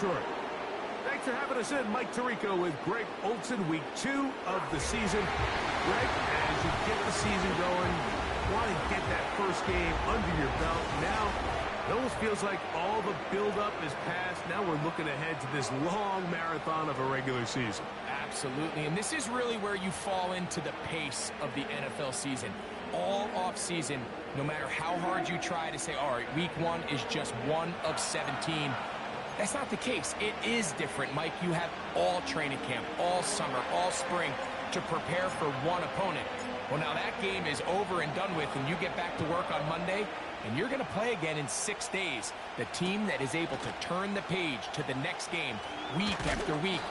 Detroit. Thanks for having us in. Mike Tirico with Greg Olson, week 2 of the season. Greg, as you get the season going, want to get that first game under your belt. Now, it almost feels like all the build-up is past. Now we're looking ahead to this long marathon of a regular season. Absolutely, and this is really where you fall into the pace of the NFL season. All off-season, no matter how hard you try to say, all right, week 1 is just 1 of 17. That's not the case. It is different, Mike. You have all training camp, all summer, all spring to prepare for one opponent. Well, now that game is over and done with, and you get back to work on Monday, and you're going to play again in 6 days. The team that is able to turn the page to the next game week after week,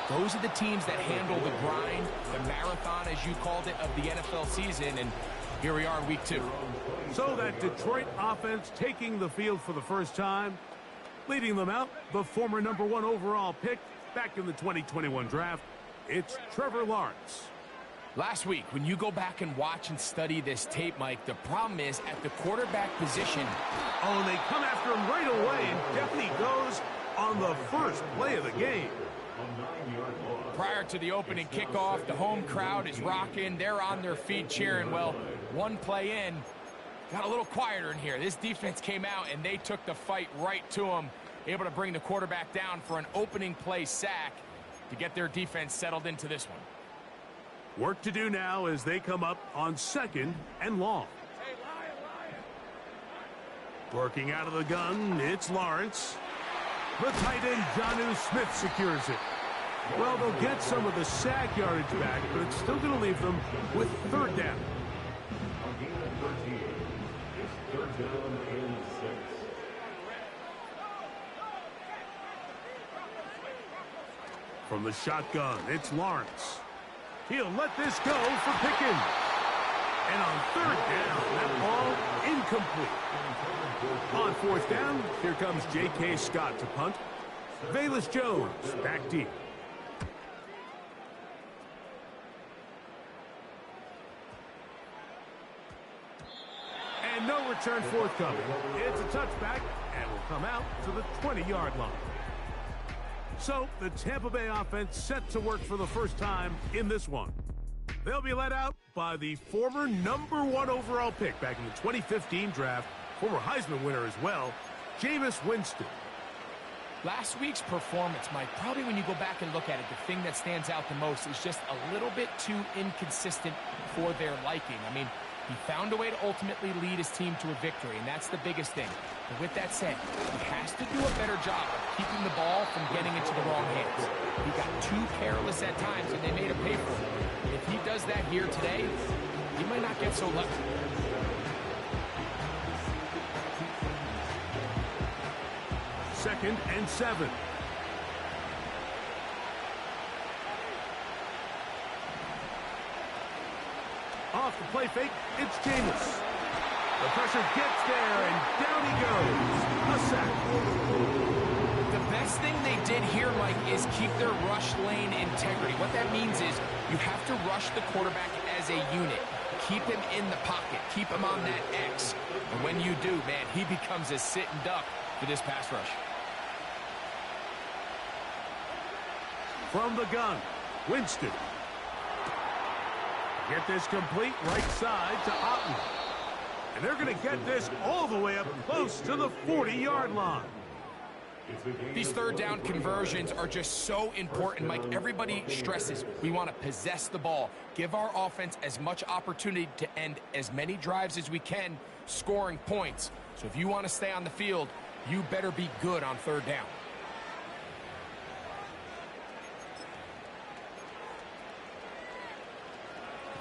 those are the teams that handle the grind, the marathon, as you called it, of the NFL season, and here we are in week 2. So that Detroit offense taking the field for the first time, leading them out, the former #1 overall pick back in the 2021 draft, it's Trevor Lawrence. Last week, when you go back and watch and study this tape, Mike, the problem is at the quarterback position. Oh, and they come after him right away, and Definitely goes on the first play of the game. Prior to the opening kickoff, the home crowd is rocking. They're on their feet cheering. Well, one play in, got a little quieter in here. This defense came out, and they took the fight right to him, able to bring the quarterback down for an opening play sack to get their defense settled into this one. Work to do now as they come up on 2nd and long. Working out of the gun, it's Lawrence. The tight end, Jonnu Smith, secures it. Well, they'll get some of the sack yardage back, but it's still going to leave them with 3rd down. From the shotgun, it's Lawrence. He'll let this go for Pickens. And on 3rd down, that ball incomplete. On 4th down, here comes J.K. Scott to punt. Velus Jones back deep. And no return forthcoming. It's a touchback and will come out to the 20-yard line. So the Tampa Bay offense set to work for the first time in this one. They'll be led out by the former #1 overall pick back in the 2015 draft, former Heisman winner as well, Jameis Winston. Last week's performance, Mike, probably when you go back and look at it, the thing that stands out the most is just a little bit too inconsistent for their liking. I mean, he found a way to ultimately lead his team to a victory, and that's the biggest thing. But with that said, he has to do a better job of keeping the ball from getting into the wrong hands. He got too careless at times, and they made him pay for it. If he does that here today, he might not get so lucky. Second and 7. Off the play fake, it's Jameis. The pressure gets there, and down he goes. A sack. The best thing they did here, Mike, is keep their rush lane integrity. What that means is you have to rush the quarterback as a unit. Keep him in the pocket. Keep him on that X. And when you do, man, he becomes a sitting duck for this pass rush. From the gun, Winston. Get this complete right side to Otten. And they're going to get this all the way up close to the 40-yard line. These 3rd down conversions are just so important, Mike. Everybody stresses we want to possess the ball, give our offense as much opportunity to end as many drives as we can, scoring points. So if you want to stay on the field, you better be good on 3rd down.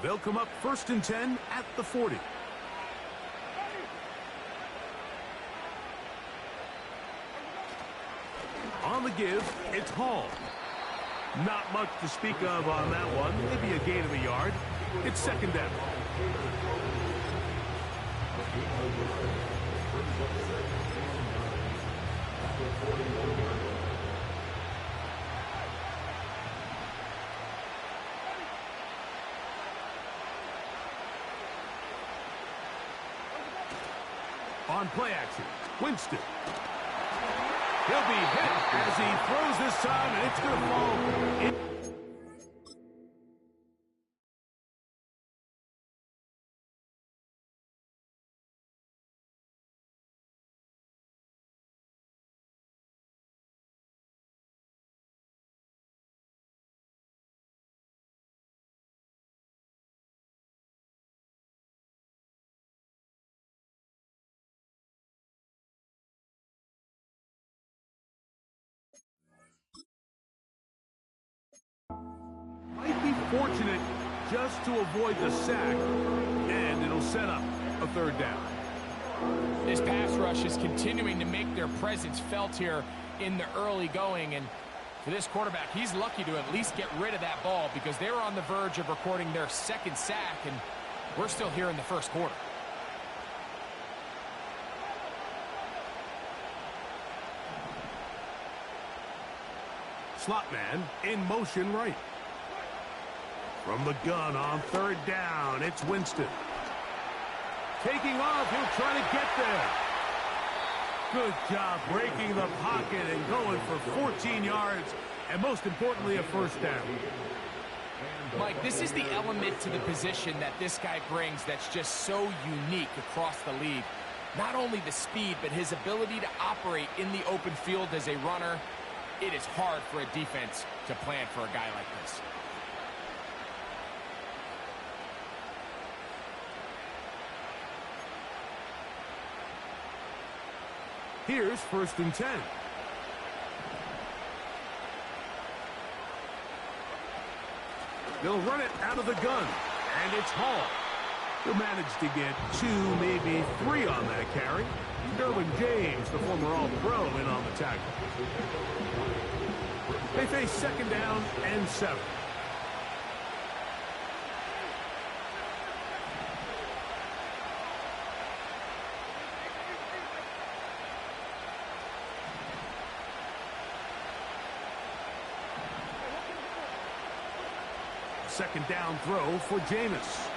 They'll come up 1st and 10 at the 40. On the give, it's Hall. Not much to speak of on that one. Maybe a gain of a yard. It's 2nd down. On play action, Winston. He'll be hit as he throws this time, and it's going to fall. Might be fortunate just to avoid the sack, and it'll set up a third down. This pass rush is continuing to make their presence felt here in the early going, and for this quarterback, he's lucky to at least get rid of that ball because they were on the verge of recording their second sack, and we're still here in the first quarter. Slot man in motion right. From the gun on third down, it's Winston. Taking off, he'll try to get there. Good job breaking the pocket and going for 14 yards, and most importantly, a first down. Mike, this is the element to the position that this guy brings that's just so unique across the league. Not only the speed, but his ability to operate in the open field as a runner. It is hard for a defense to plan for a guy like this. Here's 1st and 10. They'll run it out of the gun, and it's Hall. He'll manage to get 2, maybe 3 on that carry. Derwin James, the former All-Pro, in on the tackle. They face 2nd down and 7. Second down throw for Jameis.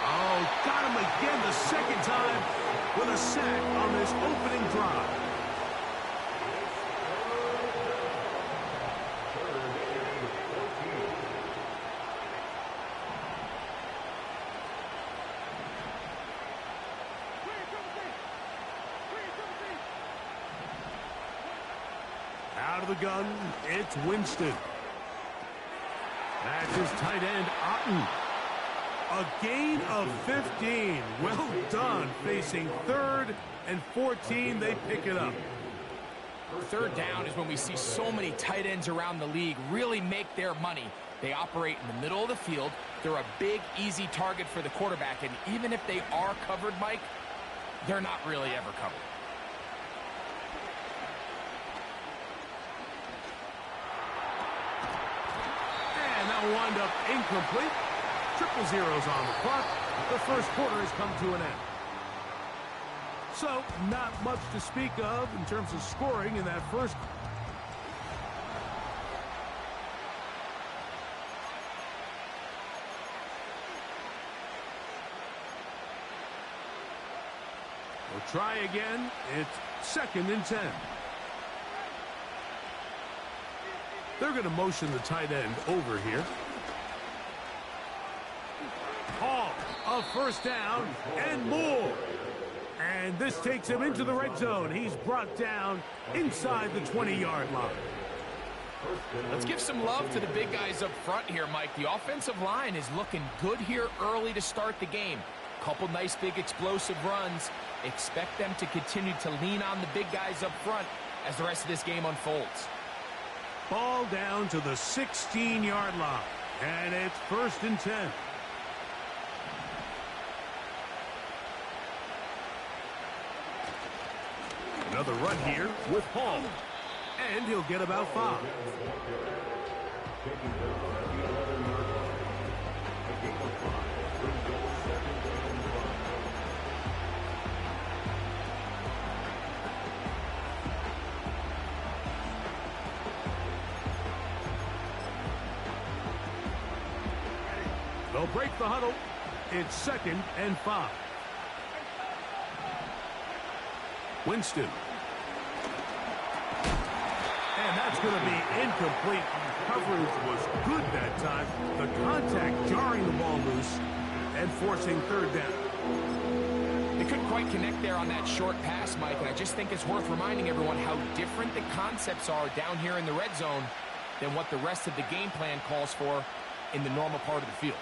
Oh, got him again the second time with a sack on this opening drive. Out of the gun, it's Winston. That's his tight end, Otten. A gain of 15. Well done. Facing 3rd and 14, they pick it up. Third down is when we see so many tight ends around the league really make their money. They operate in the middle of the field. They're a big, easy target for the quarterback, and even if they are covered, Mike, they're not really ever covered. Wind up incomplete. Triple zeros on the clock. The first quarter has come to an end. So, not much to speak of in terms of scoring in that first. We'll try again. It's 2nd and 10. They're going to motion the tight end over here. Hall, a first down and more. And this takes him into the red zone. He's brought down inside the 20-yard line. Let's give some love to the big guys up front here, Mike. The offensive line is looking good here early to start the game. Couple nice big explosive runs. Expect them to continue to lean on the big guys up front as the rest of this game unfolds. Ball down to the 16-yard line, and it's 1st and 10. Another run here with Hall, and he'll get about 5. They'll break the huddle. It's 2nd and 5. And that's going to be incomplete. Coverage was good that time. The contact jarring the ball loose and forcing third down. They couldn't quite connect there on that short pass, Mike, and I just think it's worth reminding everyone how different the concepts are down here in the red zone than what the rest of the game plan calls for in the normal part of the field.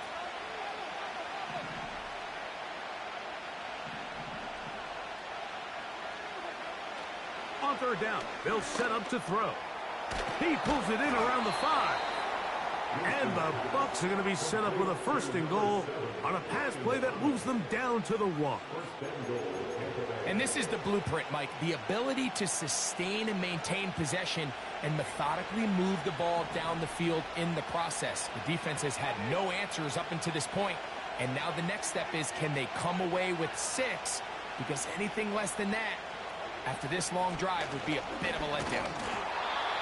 On third down, they'll set up to throw. He pulls it in around the 5. And the Bucs are going to be set up with a first and goal on a pass play that moves them down to the 1. And this is the blueprint, Mike. The ability to sustain and maintain possession and methodically move the ball down the field in the process. The defense has had no answers up until this point. And now the next step is, can they come away with 6? Because anything less than that after this long drive would be a bit of a letdown.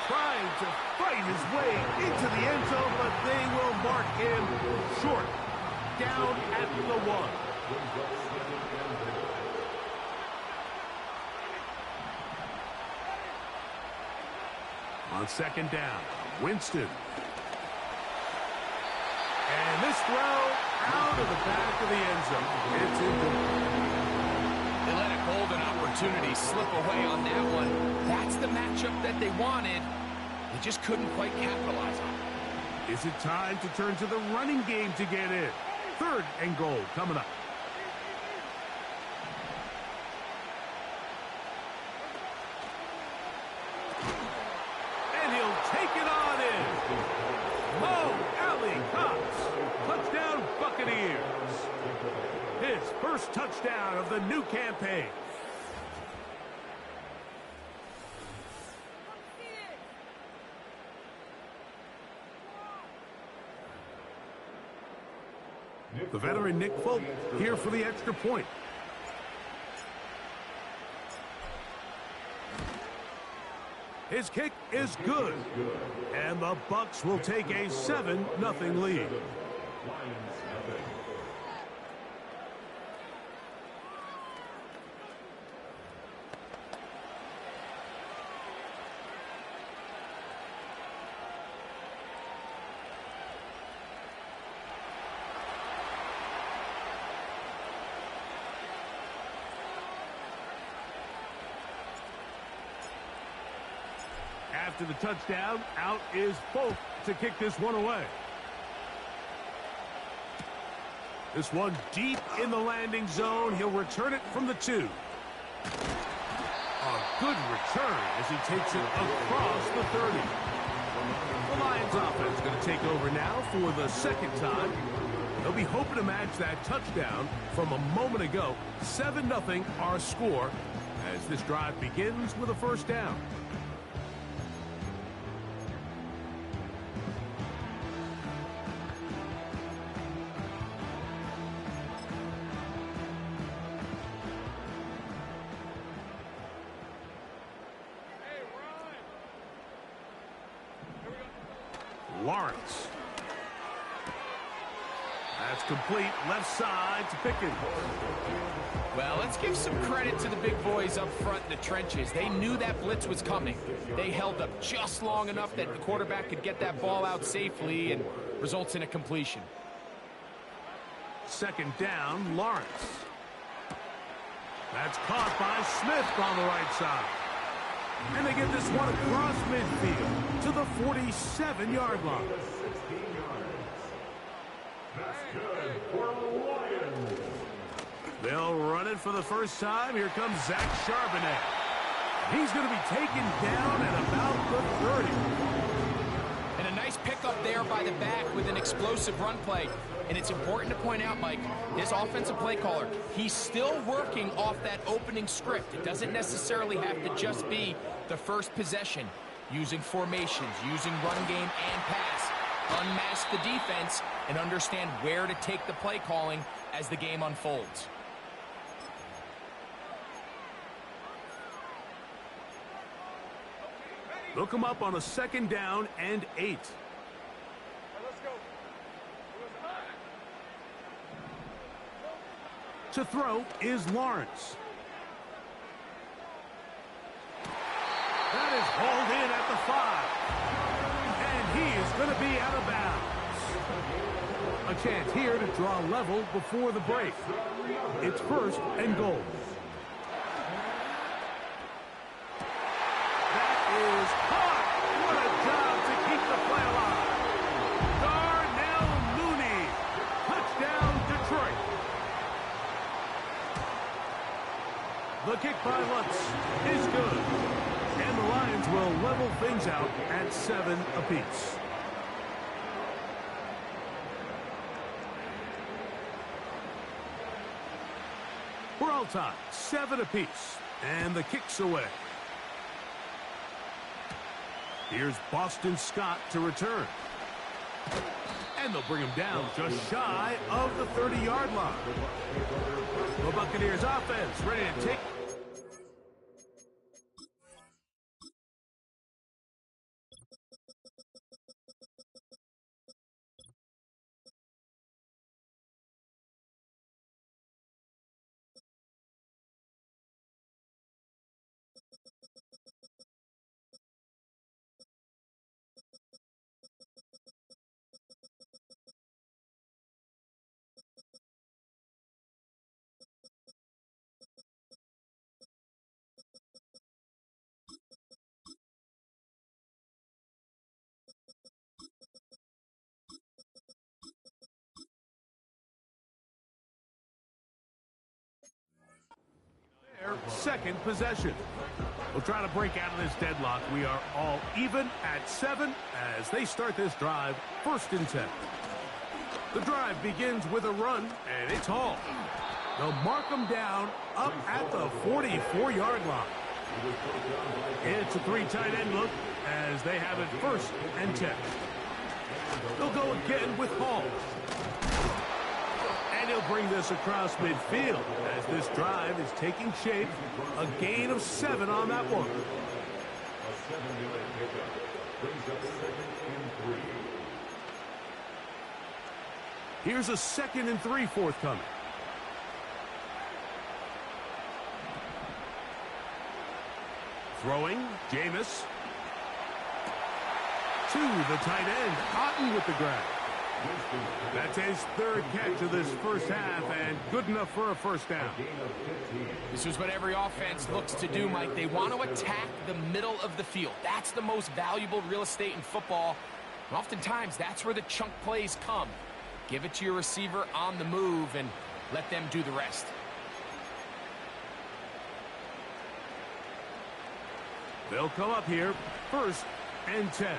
Trying to fight his way into the end zone, but they will mark him short. Down at the 1. On second down, Winston. And this throw out of the back of the end zone. It's incomplete. They let a golden opportunity slip away on that one. That's the matchup that they wanted. They just couldn't quite capitalize on it. Is it time to turn to the running game to get in? Third and goal coming up. And he'll take it on in. Mo Alley Cox. Touchdown Buccaneers. His first touchdown of the new campaign. The veteran Nick Folk here for the extra point. His kick is good. And the Bucs will take a 7-0 lead. After the touchdown, out is Folk to kick this one away. This one deep in the landing zone. He'll return it from the 2. A good return as he takes it across the 30. The Lions offense going to take over now for the second time. They'll be hoping to match that touchdown from a moment ago. 7-0 our score as this drive begins with a first down. Lawrence. That's complete. Left side to Pickens. Well, let's give some credit to the big boys up front in the trenches. They knew that blitz was coming. They held up just long enough that the quarterback could get that ball out safely and results in a completion. Second down, Lawrence. That's caught by Smith on the right side. And they get this one across midfield to the 47-yard line. That's good for the Lions. They'll run it for the first time. Here comes Zach Charbonnet. He's going to be taken down at about the 30. And a nice pickup there by the back with an explosive run play. And it's important to point out, Mike, this offensive play caller, he's still working off that opening script. It doesn't necessarily have to just be the first possession. Using formations, using run game and pass. Unmask the defense and understand where to take the play calling as the game unfolds. They'll come up on a second down and 8. To throw is Lawrence. That is hauled in at the 5. And he is going to be out of bounds. A chance here to draw level before the break. It's first and goal. That is caught. What a job to keep the play alive. Darnell Mooney. Touchdown, Detroit. The kick by Lutz is good. And the Lions will level things out at 7 apiece. We're all tied, 7 apiece. And the kick's away. Here's Boston Scott to return. And they'll bring him down just shy of the 30-yard line. The Buccaneers offense ready to take. Second possession. We'll try to break out of this deadlock. We are all even at 7 as they start this drive, first and 10. The drive begins with a run, and it's hauled. They'll mark them down up at the 44-yard line. It's a 3 tight end look as they have it first and 10. They'll go again with Hall. And he'll bring this across midfield as this drive is taking shape. A gain of 7 on that one. Here's a 2nd and 3 forthcoming. Throwing, Jameis. To the tight end, Cotton with the grab. That's his 3rd catch of this first half, and good enough for a first down. This is what every offense looks to do, Mike. They want to attack the middle of the field. That's the most valuable real estate in football. And oftentimes, that's where the chunk plays come. Give it to your receiver on the move and let them do the rest. They'll come up here, first and 10.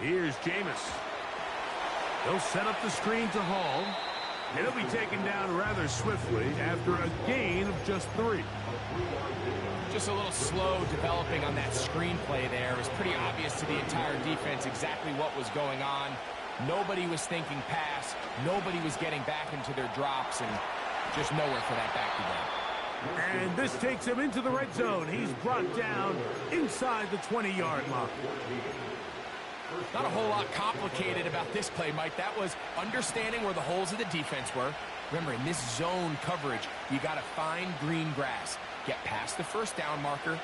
Here's Jameis. They'll set up the screen to Hall. And he'll be taken down rather swiftly after a gain of just 3. Just a little slow developing on that screenplay there. It was pretty obvious to the entire defense exactly what was going on. Nobody was thinking pass. Nobody was getting back into their drops, and just nowhere for that back to go. And this takes him into the red zone. He's brought down inside the 20-yard line. Not a whole lot complicated about this play, Mike. That was understanding where the holes of the defense were. Remember, in this zone coverage, you got to find green grass. Get past the first down marker,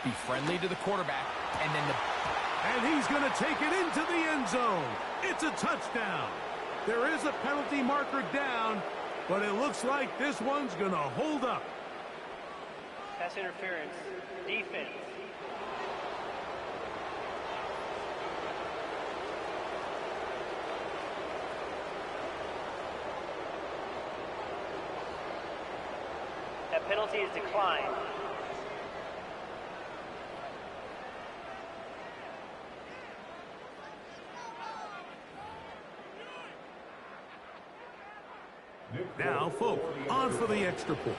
be friendly to the quarterback, and then And he's going to take it into the end zone. It's a touchdown. There is a penalty marker down, but it looks like this one's going to hold up. Pass interference. Defense. That penalty is declined. Now, Folk on for the extra point.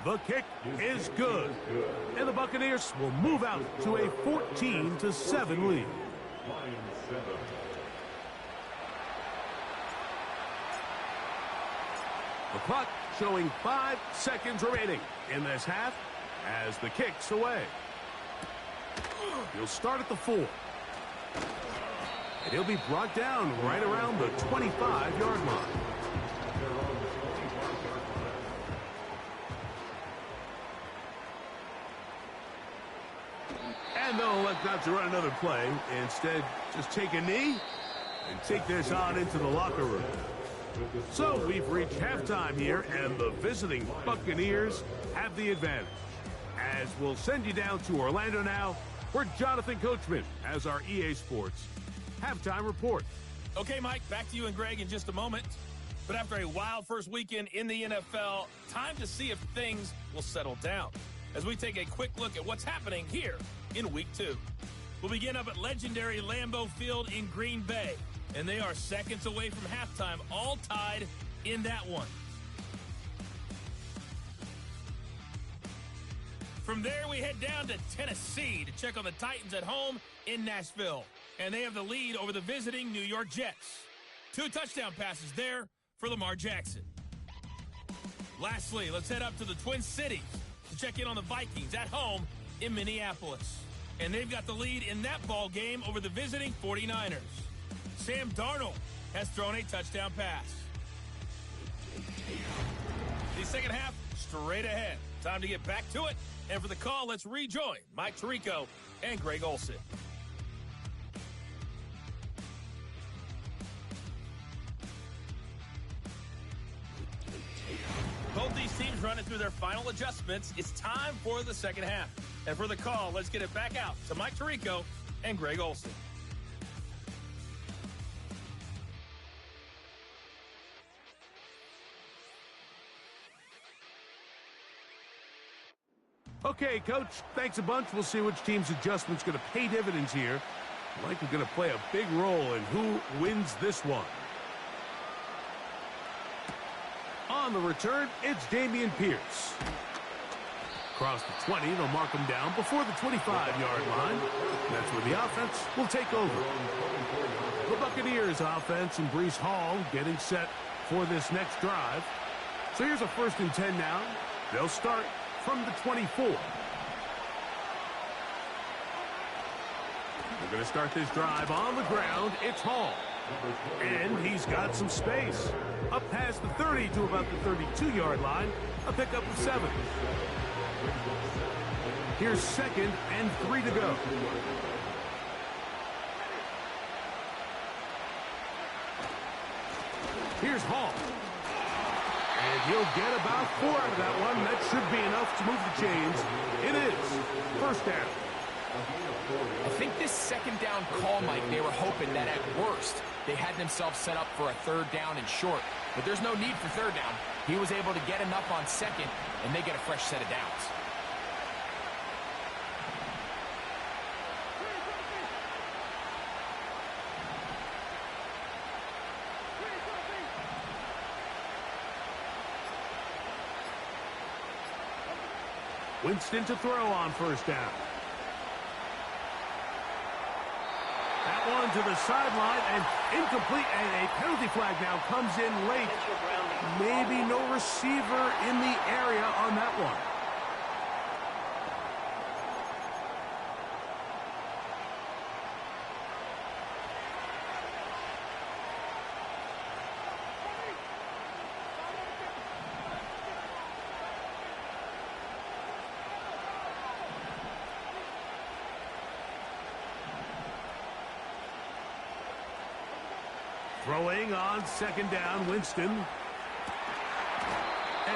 The kick is good. And the Buccaneers will move out to a 14-7 lead. The clock showing 5 seconds remaining in this half as the kick's away. He'll start at the 4. And he'll be brought down right around the 25-yard line. And they'll elect not to run another play. Instead, just take a knee and take this on into the locker room. So we've reached halftime here, and the visiting Buccaneers have the advantage. As we'll send you down to Orlando now, where Jonathan Coachman has our EA Sports halftime report. Okay, Mike, back to you and Greg in just a moment. But after a wild first weekend in the NFL, time to see if things will settle down as we take a quick look at what's happening here in Week 2. We'll begin up at legendary Lambeau Field in Green Bay, and they are seconds away from halftime, all tied in that one. From there, we head down to Tennessee to check on the Titans at home in Nashville, and they have the lead over the visiting New York Jets. 2 touchdown passes there for Lamar Jackson. Lastly, let's head up to the Twin Cities to check in on the Vikings at home in Minneapolis, and they've got the lead in that ball game over the visiting 49ers. Sam Darnold has thrown a touchdown pass. The second half, straight ahead. Time to get back to it. And for the call, let's rejoin Mike Tirico and Greg Olsen. Both these teams running through their final adjustments. It's time for the second half. And for the call, let's get it back out to Mike Tirico and Greg Olsen. Okay, Coach, thanks a bunch. We'll see which team's adjustment's going to pay dividends here. Likely going to play a big role in who wins this one. On the return, it's Dameon Pierce. Across the 20, they'll mark him down before the 25-yard line. That's where the offense will take over. The Buccaneers offense and Breece Hall getting set for this next drive. So here's a 1st and 10 now. They'll start from the 24. We're going to start this drive on the ground. It's Hall. And he's got some space. Up past the 30 to about the 32-yard line. A pickup of 7. Here's 2nd and 3 to go. Here's Hall. And he'll get about 4 out of that one. That should be enough to move the chains. It is 1st down. I think this 2nd down call, Mike, they were hoping that at worst they had themselves set up for a 3rd down and short. But there's no need for 3rd down. He was able to get enough on 2nd, and they get a fresh set of downs. Winston to throw on 1st down. That one to the sideline and incomplete, and a penalty flag now comes in late. Maybe no receiver in the area on that one. Throwing on 2nd down, Winston. And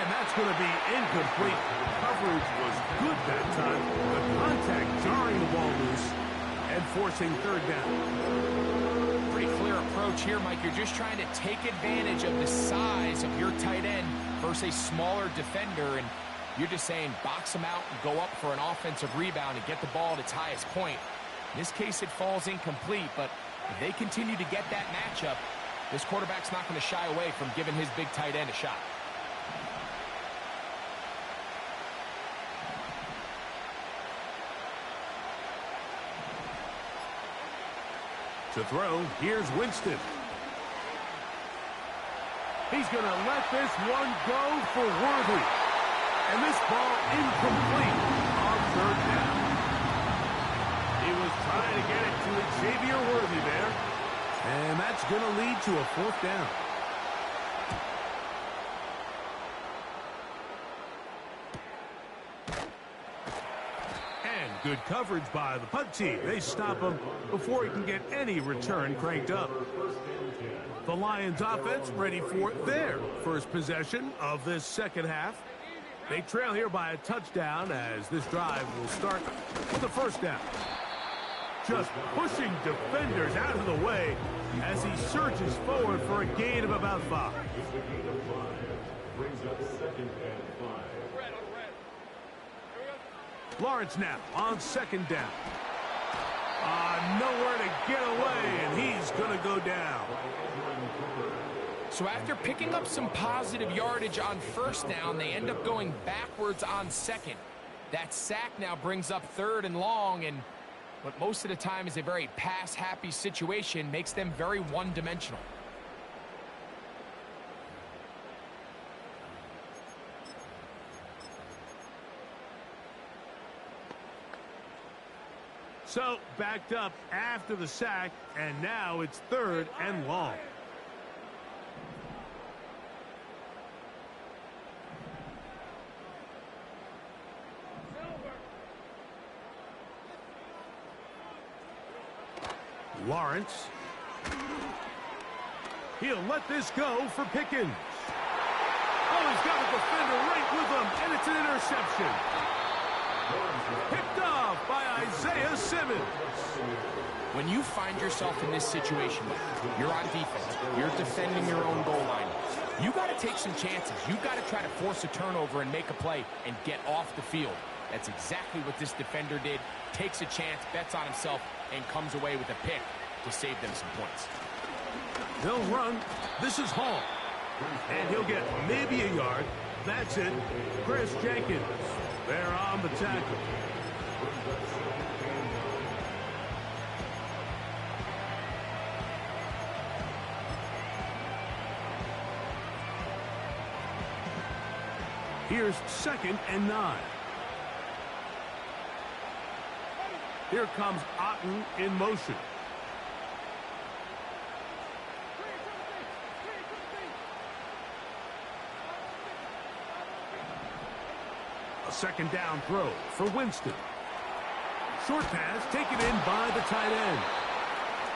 that's going to be incomplete. Coverage was good that time. The contact jarring the ball loose and forcing 3rd down. Pretty clear approach here, Mike. You're just trying to take advantage of the size of your tight end versus a smaller defender, and you're just saying box him out and go up for an offensive rebound and get the ball at its highest point. In this case, it falls incomplete, but if they continue to get that matchup, this quarterback's not going to shy away from giving his big tight end a shot. To throw, here's Winston. He's going to let this one go for Worthy. And this ball incomplete on third down. He was trying to get it to Xavier Worthy there. And that's going to lead to a fourth down. And good coverage by the punt team. They stop him before he can get any return cranked up. The Lions offense ready for their first possession of this second half. They trail here by a touchdown as this drive will start with a first down. Just pushing defenders out of the way as he surges forward for a gain of about 5. Lawrence now on second down. Nowhere to get away, and he's going to go down. So after picking up some positive yardage on first down, they end up going backwards on second. That sack now brings up third and long, and what most of the time is a very pass-happy situation makes them very one-dimensional. So backed up after the sack, and now it's third and long. Lawrence. He'll let this go for Pickens. Oh, he's got a defender right with him, and it's an interception. Picked off by Isaiah Simmons. When you find yourself in this situation, you're on defense, you're defending your own goal line, you got to take some chances. You got to try to force a turnover and make a play and get off the field. That's exactly what this defender did. Takes a chance, bets on himself, and comes away with a pick to save them some points. They'll run. This is Hall. And he'll get maybe a yard. That's it. Chris Jenkins there on the tackle. Here's 2nd and 9. Here comes Otten in motion. A 2nd down throw for Winston. Short pass taken in by the tight end.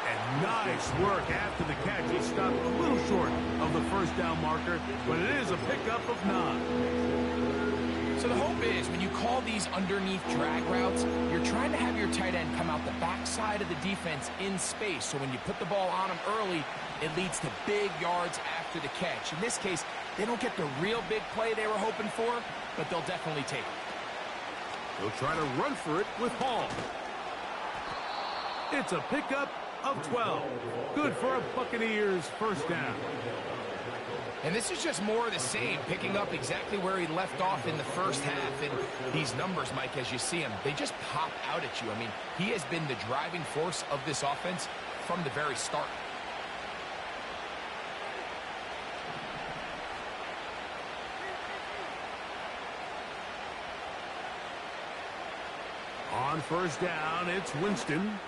And nice work after the catch. He stopped a little short of the first down marker, but it is a pickup of 9. So the hope is when you call these underneath drag routes, you're trying to have your tight end come out the backside of the defense in space. So when you put the ball on him early, it leads to big yards after the catch. In this case, they don't get the real big play they were hoping for, but they'll definitely take it. They'll try to run for it with Hall. It's a pickup of 12. Good for a Buccaneers first down. And this is just more of the same, picking up exactly where he left off in the first half. And these numbers, Mike, as you see them, they just pop out at you. I mean, he has been the driving force of this offense from the very start. On first down, it's Winston.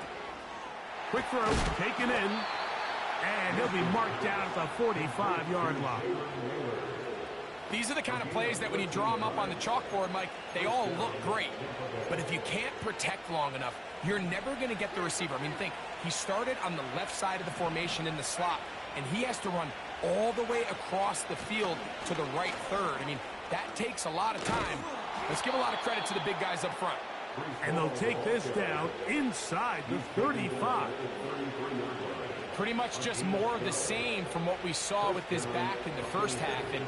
Quick throw, taken in. And he'll be marked down at the 45-yard line. These are the kind of plays that when you draw them up on the chalkboard, Mike, they all look great. But if you can't protect long enough, you're never going to get the receiver. I mean, think, he started on the left side of the formation in the slot, and he has to run all the way across the field to the right third. I mean, that takes a lot of time. Let's give a lot of credit to the big guys up front. And they'll take this down inside the 35. Pretty much just more of the same from what we saw with this back in the first half. And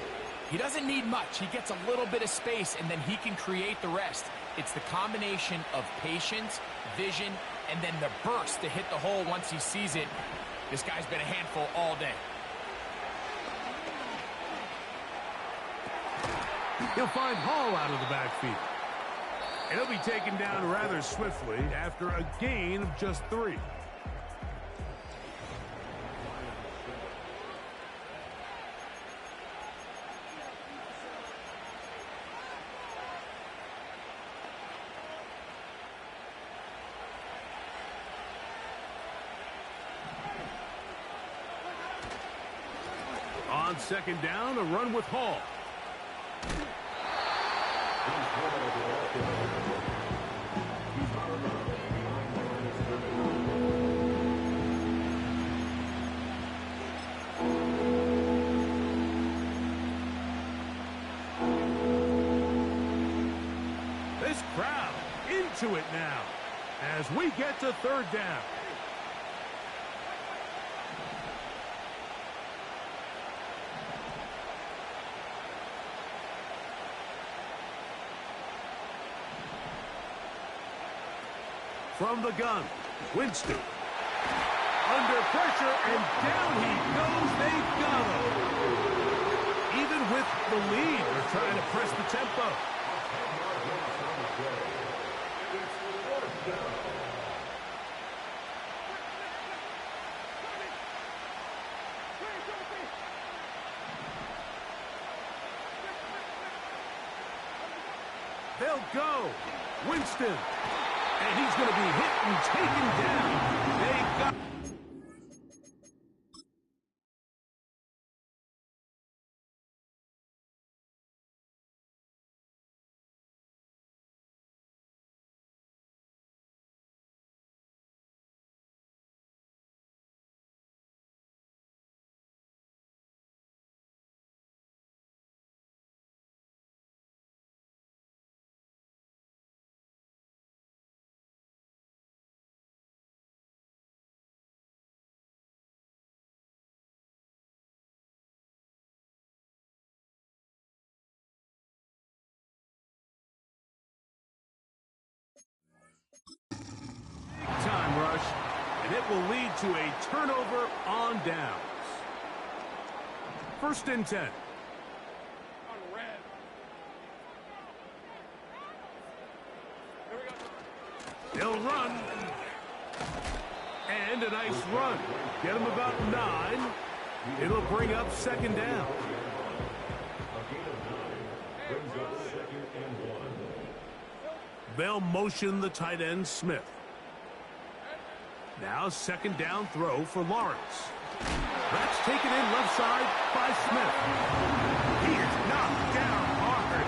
he doesn't need much. He gets a little bit of space, and then he can create the rest. It's the combination of patience, vision, and then the burst to hit the hole once he sees it. This guy's been a handful all day. He'll find Hall out of the backfield. And he'll be taken down rather swiftly after a gain of just 3. On second down, a run with Hall. This crowd into it now as we get to third down. From the gun, Winston. Under pressure, and down he goes. They got him. Even with the lead, they're trying to press the tempo. They'll go. Winston. And he's going to be hit and taken down. They got... Time rush, and it will lead to a turnover on downs. First and 10. They'll run. And a nice run. Get them about 9. It'll bring up second down. They'll motion the tight end, Smith. Now second down throw for Lawrence. That's taken in left side by Smith. He is knocked down hard.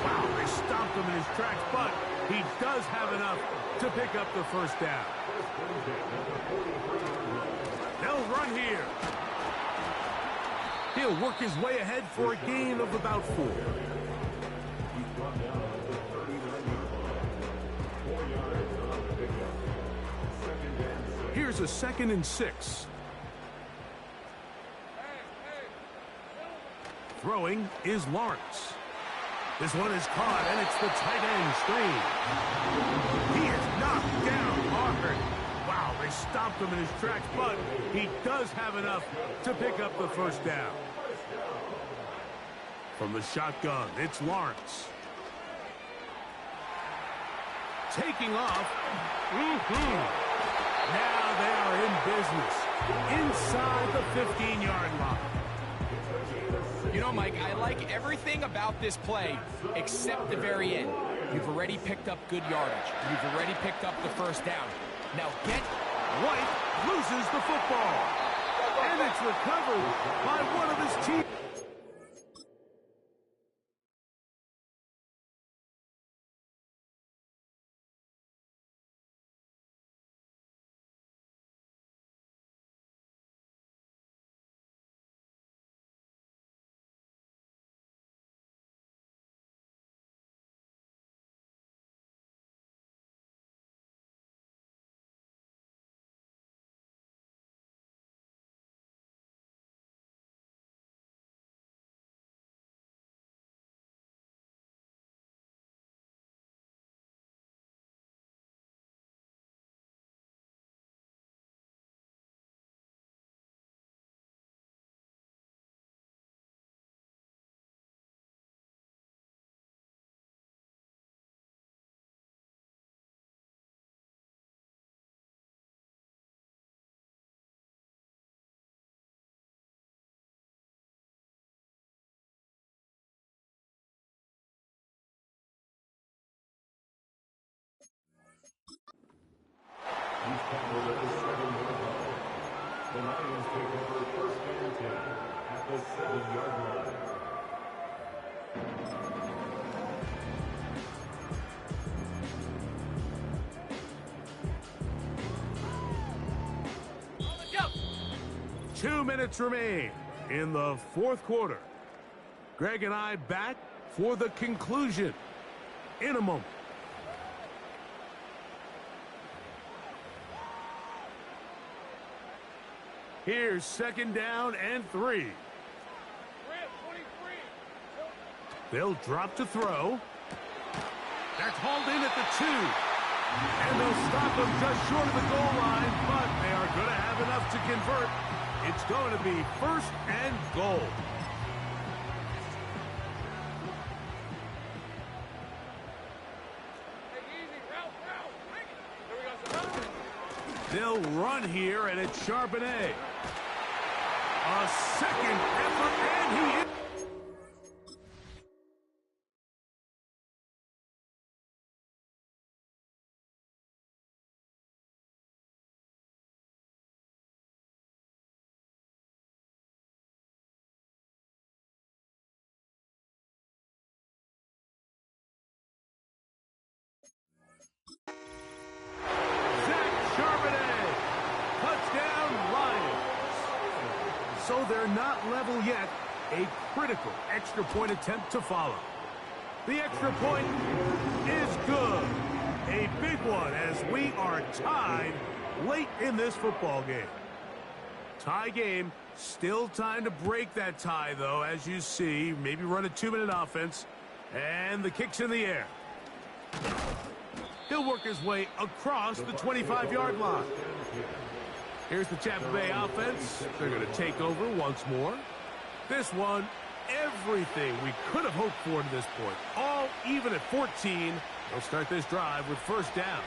Wow, they stopped him in his tracks, but he does have enough to pick up the first down. They'll run here. He'll work his way ahead for a gain of about 4. Here's a 2nd and 6. Throwing is Lawrence. This one is caught, and it's the tight end screen. He is knocked down hard. Wow, they stopped him in his tracks, but he does have enough to pick up the first down. From the shotgun, it's Lawrence. Taking off. Now they are in business inside the 15-yard line. You know, Mike, I like everything about this play except the very end. You've already picked up good yardage. You've already picked up the first down. Now get... White loses the football. And it's recovered by one of his team. The Lions take over first and 10 at at the 7-yard line. Go! 2 minutes remain in the fourth quarter. Greg and I back for the conclusion in a moment. Here's second down and 3. They'll drop to throw. That's hauled in at the 2. And they'll stop them just short of the goal line, but they are going to have enough to convert. It's going to be first and goal. They'll run here, and it's Charbonnet. A second effort, and he is. So they're not level yet. A critical extra point attempt to follow. The extra point is good. A big one as we are tied late in this football game. Tie game. Still time to break that tie, though, as you see. Maybe run a 2-minute offense. And the kick's in the air. He'll work his way across the 25-yard line. Here's the Tampa Bay offense. They're going to take over once more. This one, everything we could have hoped for to this point. All even at 14. They'll start this drive with first down.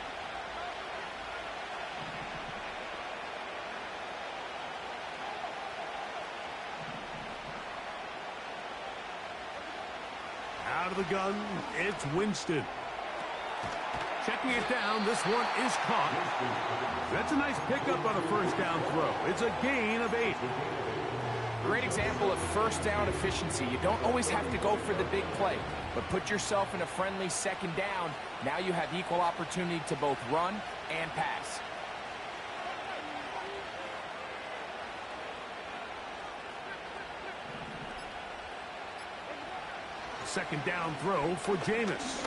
Out of the gun, it's Winston. Checking it down, this one is caught. That's a nice pickup on a first down throw. It's a gain of 8. Great example of first down efficiency. You don't always have to go for the big play, but put yourself in a friendly second down. Now you have equal opportunity to both run and pass. Second down throw for Jameis.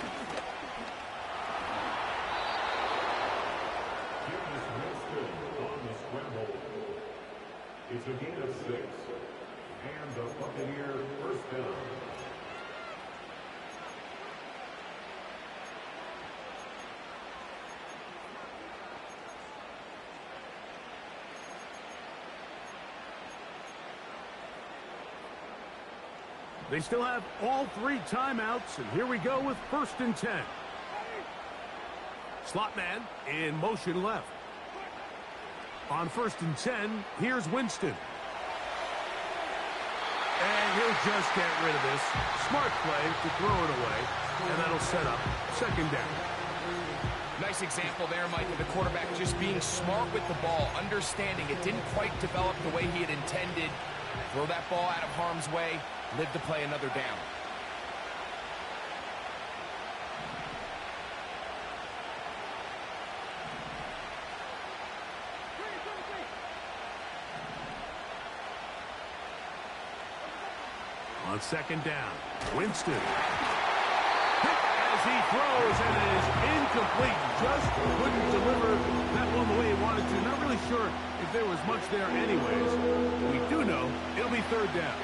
It's a gain of 6, and the Buccaneer first down. They still have all 3 timeouts, and here we go with first and 10. Slot man in motion left. On first and 10, here's Winston. And he'll just get rid of this. Smart play to throw it away, and that'll set up second down. Nice example there, Mike, of the quarterback just being smart with the ball, understanding it didn't quite develop the way he had intended. Throw that ball out of harm's way, live to play another down. On second down, Winston. Hit as he throws, and it is incomplete. Just couldn't deliver that one the way he wanted to. Not really sure if there was much there anyways. We do know it'll be third down.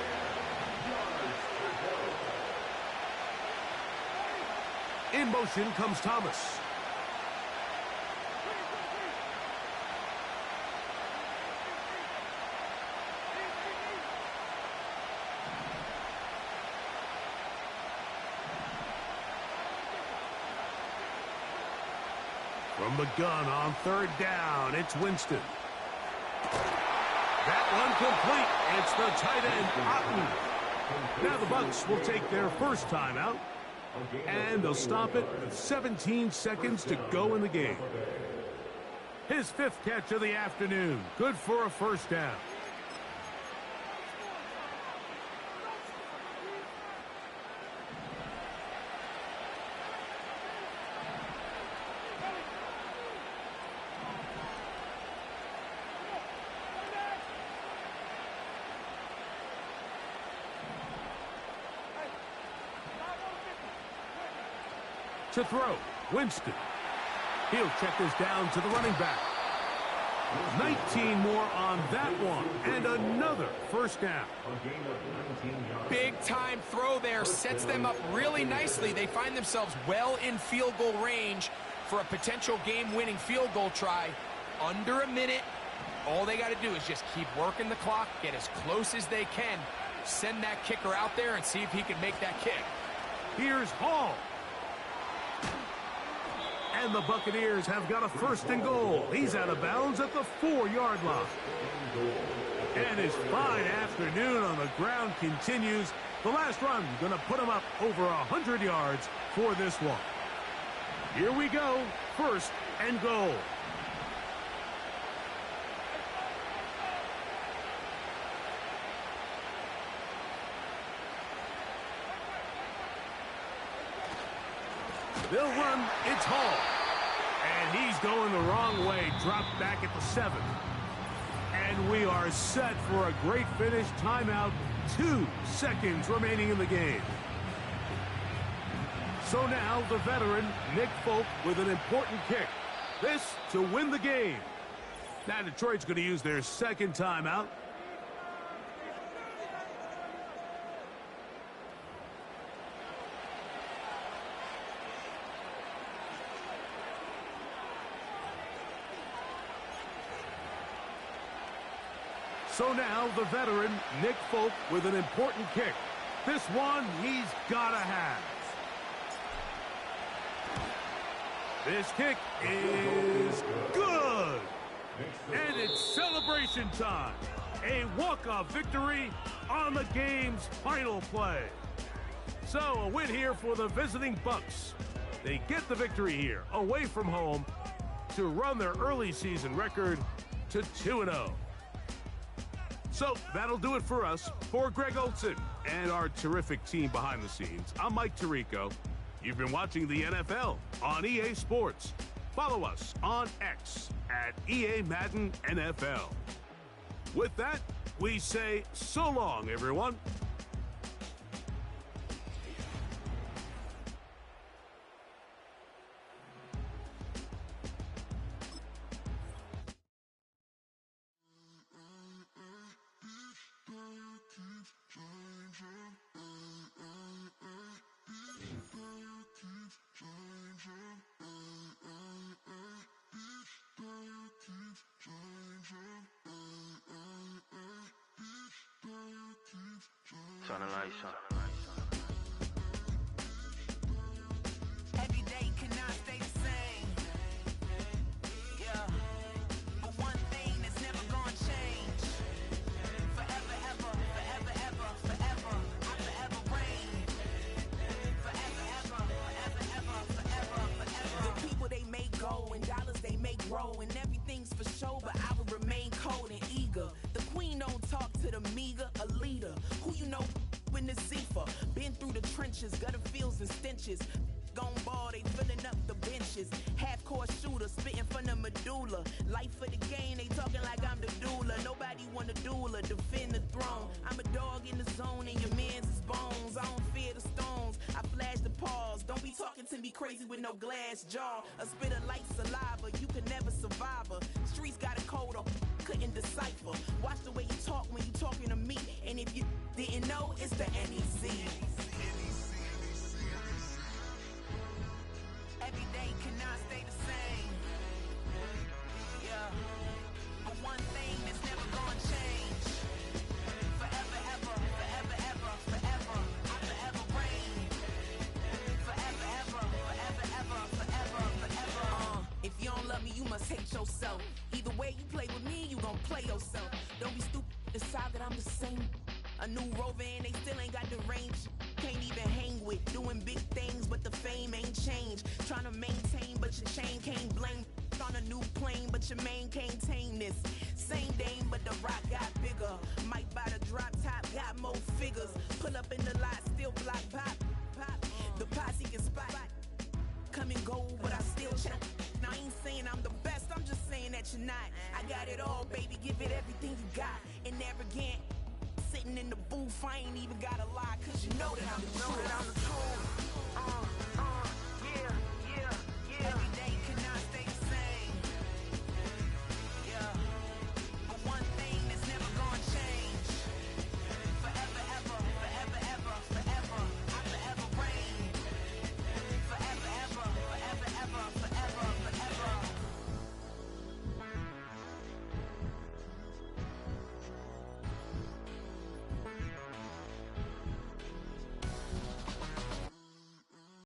In motion comes Thomas. From the gun on third down, it's Winston. That one complete. It's the tight end, Otten. Now the Bucs will take their first timeout, and they'll stop it with 17 seconds to go in the game. His 5th catch of the afternoon. Good for a first down. To throw, Winston. He'll check this down to the running back. 19 more on that one, and another first down. Big-time throw there, sets them up really nicely. They find themselves well in field goal range for a potential game-winning field goal try. Under a minute, all they got to do is just keep working the clock, get as close as they can, send that kicker out there and see if he can make that kick. Here's Hall. And the Buccaneers have got a first and goal. He's out of bounds at the 4-yard line. And his fine afternoon on the ground continues. The last run going to put him up over 100 yards for this one. Here we go. First and goal. They'll run. It's Hall. And he's going the wrong way. Dropped back at the 7. And we are set for a great finish. Timeout. 2 seconds remaining in the game. So now the veteran, Nick Folk, with an important kick. This to win the game. Now Detroit's going to use their second timeout. So now the veteran, Nick Folk, with an important kick. This one he's got to have. This kick is good. And it's celebration time. A walk-off victory on the game's final play. So a win here for the visiting Bucs. They get the victory here, away from home, to run their early season record to 2-0. So that'll do it for us. For Greg Olson and our terrific team behind the scenes, I'm Mike Tirico. You've been watching the NFL on EA Sports. Follow us on X at EA Madden NFL. With that, we say so long, everyone. Turn the lights on. Every day cannot stay the same. Yeah. But one thing that's never gonna change. Forever, ever, forever, ever, forever. I forever reign. Forever, ever, forever, ever, forever, forever. The people they make go and dollars they make grow. And everything's for show, but I will remain cold and eager. The queen don't talk to the meager, a leader. Who you know in the Zephyr? Been through the trenches, gutter fields and stenches. Gone ball, they filling up the benches. Half-court shooter, spitting from the medulla. Life for the game, they talking like I'm the doula. Nobody want to doula, defend the throne. I'm a dog in the zone and your man's is bones. I don't fear the stones, I flash the paws. Don't be talking to me crazy with no glass jaw. A spit of light saliva, you can never survive her. Streets got a code up, couldn't decipher. Watch the way you talk when you talking to me. And if you didn't know, it's the NEC. Every day cannot stay the same. Yeah. But one thing that's never gonna change. Forever, ever, forever, ever, forever. I forever reign. Forever, ever, forever, ever, forever, forever. If you don't love me, you must hate yourself. Either way you play with me, you gon' play yourself. Don't be stupid, decide that I'm the same. A new rover and they still ain't got the range. Can't even hang with, doing big things, but the fame ain't changed. Trying to maintain, but your chain can't blame. On a new plane, but your main can't tame this. Same dame, but the rock got bigger. Might buy the drop top, got more figures. Pull up in the lot, still block pop. The posse can spot. Come and go, but I still check. Now I ain't saying I'm the best, I'm just saying that you're not. I got it all, baby, give it everything you got. And arrogant, sitting in the booth, I ain't even gotta lie, cause you know that I'm the truth.